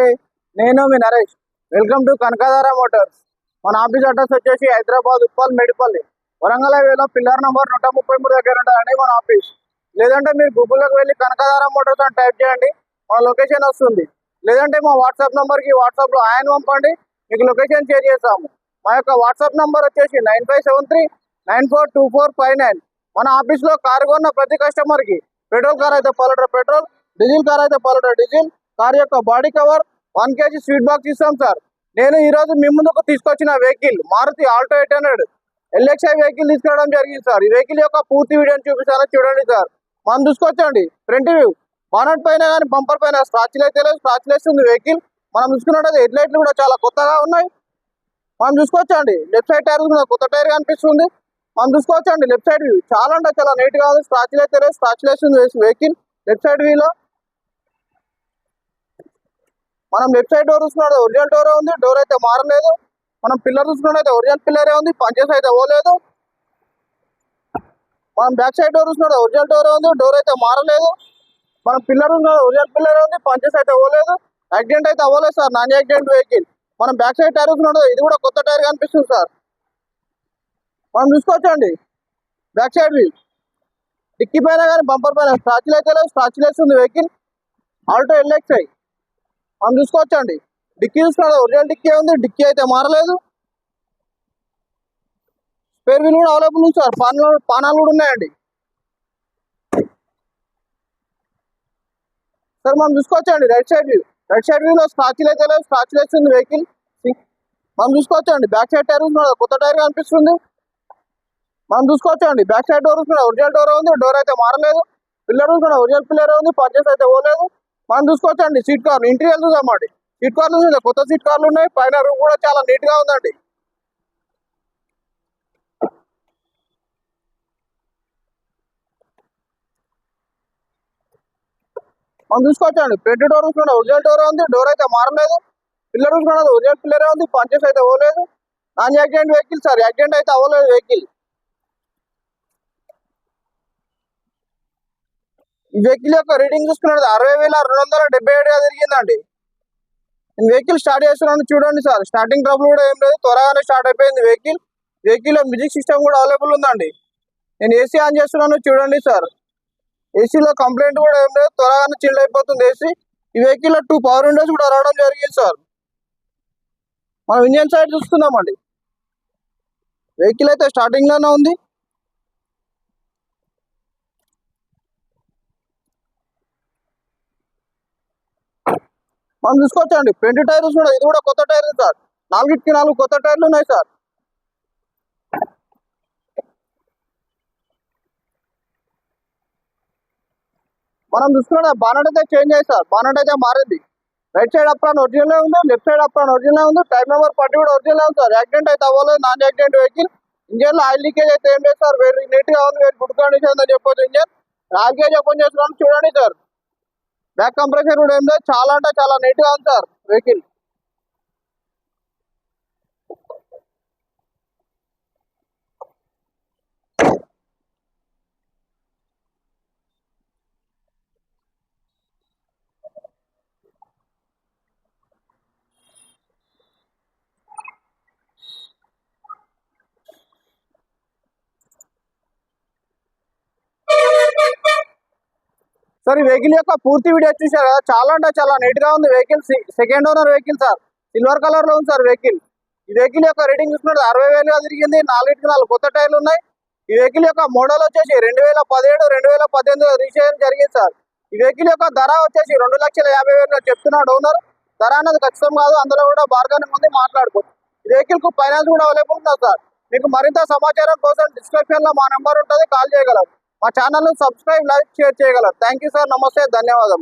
నేను మీ Naresh. Welcome to Kanakadhara motors. మన ఆఫీస్ అడ్రస్ వచ్చేసి హైదరాబాద్ ఉప్పల్ మేడిపల్లి వరంగల్ హైవేలో పిల్లర్ నెంబర్ 133 దగ్గర ఉంటుందండి మన ఆఫీస్. లేదంటే మీరు గూగుల్లోకి వెళ్ళి కనకధార మోటార్స్ అని టైప్ చేయండి, మన లొకేషన్ వస్తుంది. లేదంటే మా వాట్సాప్ నెంబర్కి వాట్సాప్లో ఆయన పంపండి, మీకు లొకేషన్ షేర్ చేస్తాము. మా యొక్క వాట్సాప్ నెంబర్ వచ్చేసి 9573942459. మన ఆఫీస్లో కారు కొన్న ప్రతి కస్టమర్కి పెట్రోల్ కార్ అయితే పలుటర్ పెట్రోల్, డీజిల్ కార్ అయితే పలుటర్ డీజిల్, కార్ యొక్క body cover, 1 kg sweet box ఇస్తాం సార్. నేను ఈరోజు మీ ముందుకు తీసుకొచ్చిన vehicle Maruti Alto 800 LXI vehicle తీసుకురావడం జరిగింది సార్. ఈ వెహికల్ యొక్క పూర్తి వీడియోని చూపిస్తాను, చూడండి సార్. మనం చూసుకోవచ్చండి ఫ్రంట్ వ్యూ. బానట్ పైన కానీ బంపర్ పైన స్క్రాచ్లు అయితే లేదు, స్క్రాచ్లెస్ ఉంది వెహికల్. మనం చూసుకున్నట్టయితే హెడ్ లైట్లు కూడా చాలా కొత్తగా ఉన్నాయి. మనం చూసుకోవచ్చండి లెఫ్ట్ సైడ్ టైర్ కూడా కొత్త టైర్ కనిపిస్తుంది. మనం చూసుకోవచ్చండి లెఫ్ట్ సైడ్ వ్యూ చాలా అంటే చాలా నీట్ గా ఉంది. స్క్రాచ్లు అయితే లేదు, స్క్రాచ్లెస్ ఉంది వెహికల్ లెఫ్ట్ సైడ్ వ్యూలో. మనం లెఫ్ట్ సైడ్ డోర్ చూసుకున్నట్టు ఒరిజినల్ డోర్ ఉంది, డోర్ అయితే మారలేదు. మనం పిల్లర్ చూసుకున్నట్టయితే ఒరిజినల్ పిల్లరే ఉంది, పంచెస్ అయితే పోలేదు. మనం బ్యాక్ సైడ్ డోర్ చూసుకున్నట్టు ఒరిజినల్ డోర్ ఉంది, డోర్ అయితే మారలేదు. మనం పిల్లర్ చూసుకున్నట్టు ఒరిజినల్ పిల్లరే ఉంది, పంచెస్ అయితే పోలేదు. యాక్సిడెంట్ అయితే అవ్వలేదు సార్, నాన్ యాక్సిడెంట్ వెహికల్. మనం బ్యాక్ సైడ్ టైర్ చూసుకున్నట్టు ఇది కూడా కొత్త టైర్ కనిపిస్తుంది సార్. మనం చూసుకోవచ్చండి బ్యాక్ సైడ్ వ్యూ. డిక్కీ పైన కానీ బంపర్ పైన స్క్రాచ్లు అయితే లేదు, స్క్రాచ్లెస్ ఉంది వెహికల్ ఆల్టో LXI. మనం చూసుకోవచ్చండి డిక్కీ చూసుకున్నది ఒరిజినల్ డిక్కీ ఉంది, డిక్కీ అయితే మారలేదు. స్పేర్ వీల్ కూడా అవైలబుల్ ఉంది సార్, పానాలు కూడా ఉన్నాయండి సార్. మనం చూసుకోవచ్చండి right side view. Right side వ్యూలో స్క్రాచ్లు అయితే లేదు, స్క్రాచ్లెస్ ఉంది వెహికల్. మనం చూసుకోవచ్చండి బ్యాక్ సైడ్ టైర్ చూసుకున్నది కొత్త టైర్ కనిపిస్తుంది. మనం చూసుకోవచ్చండి బ్యాక్ సైడ్ డోర్ చూసుకున్న ఒరిజినల్ డోర్ ఉంది, డోర్ అయితే మారలేదు. పిల్లర్ చూసుకున్న ఒరిజినల్ పిల్లర్ ఉంది, పర్చేస్ అయితే పోలేదు. మనం చూసుకోవచ్చండి సీట్ కార్లు ఇంటీరియర్ చూసామండి. సీట్ కార్లు చూసే కొత్త సీట్ కార్లు ఉన్నాయి. పైన రూమ్ కూడా చాలా నీట్ గా ఉందండి. మనం చూసుకోవచ్చండి ఫ్రంట్ డోర్ చూసుకున్న ఒరిజినల్ డోర్ ఉంది, డోర్ అయితే మారలేదు. పిల్లర్ చూసుకున్నది ఒరిజినల్ పిల్లరే ఉంది, పంచెస్ అయితే పోలేదు. Non accident vehicle sir, accident అయితే అవ్వలేదు వెహికల్. ఈ వెహికల్ యొక్క రీడింగ్ చూసుకున్నది 60,277గా తిరిగిందండి. నేను వెహికల్ స్టార్ట్ చేస్తున్నాను, చూడండి సార్. స్టార్టింగ్ ట్రబుల్ కూడా ఏం లేదు, త్వరగానే స్టార్ట్ అయిపోయింది వెహికల్. వెహికల్లో మ్యూజిక్ సిస్టమ్ కూడా అవైలబుల్ ఉందండి. నేను ఏసీ ఆన్ చేస్తున్నాను, చూడండి సార్. ఏసీలో కంప్లైంట్ కూడా ఏం లేదు, త్వరగానే చిల్డ్ అయిపోతుంది ఏసీ. ఈ వెహికల్లో 2 పవర్ విండోస్ కూడా రావడం జరిగింది సార్. మనం ఇంజన్ సైడ్ చూస్తున్నామండి. వెహికల్ అయితే స్టార్టింగ్ లోనే ఉంది. మనం చూసుకోవచ్చండి ఫ్రంట్ టైర్ కూడా ఇది కూడా కొత్త టైర్ సార్. 4 కొత్త టైర్లు ఉన్నాయి సార్. మనం చూసుకున్న బానట్ అయితే చేంజ్ అయ్యి సార్, బానట్ అయితే మారింది. రైట్ సైడ్ అప్రాన్ ఒరిజినల్ ఉంది, లెఫ్ట్ సైడ్ అప్రాన్ ఒరిజినల్ ఉంది. టైర్ నెంబర్ 40 కూడా ఒరిజినల్ ఉంది సార్. యాక్సిడెంట్ అయితే అవ్వలేదు, నాన్ యాక్సిడెంట్ వెహికల్. ఇంజన్ లో ఆయిల్ లీకేజ్ అయితే ఏం లేదు సార్, వెరీ నీట్ గా ఉంది, వెరీ గుడ్ కండిషన్ అని చెప్పొచ్చు. ఇంజన్ ఆయిల్ లీకేజ్ ఓపెన్ చేస్తున్నాను, చూడండి సార్. బ్యాక్ కంప్రెసర్ కూడా ఏం లేదు, చాలా అంటే చాలా నీట్ గా ఉంది సార్ వెహికల్. సార్ ఈ వెహికల్ యొక్క పూర్తి వీడియో చూసారు కదా, చాలా అంటే చాలా నీట్ గా ఉంది vehicle. Second owner vehicle sir, silver colour లో ఉంది సార్ వెహికల్. ఈ వెహికల్ యొక్క రేటింగ్ చూసుకుంటే 60,000గా తిరిగింది. 4 కొత్త టైర్లు ఉన్నాయి. ఈ వెహికల్ యొక్క మోడల్ వచ్చేసి 2017, 2018 రిజిస్ట్రేషన్ జరిగింది సార్. ఈ వెహికల్ యొక్క ధర వచ్చేసి 2,50,000 చెప్తున్నాడు ఓనర్. ధర అనేది ఖచ్చితం కాదు, అందులో కూడా బార్గెనింగ్ ఉంది, మాట్లాడుకోవచ్చు. ఈ వెహికల్ కు ఫైనాన్స్ కూడా అవైలబుల్ ఉంది సార్. మీకు మరింత సమాచారం కోసం డిస్క్రిప్షన్ లో మా నెంబర్ ఉంటుంది, కాల్ చేయగలరు. మా ఛానల్ ను సబ్స్క్రైబ్, లైక్, షేర్ చేయగలరు. థ్యాంక్ యూ సార్, నమస్తే, ధన్యవాదాలు.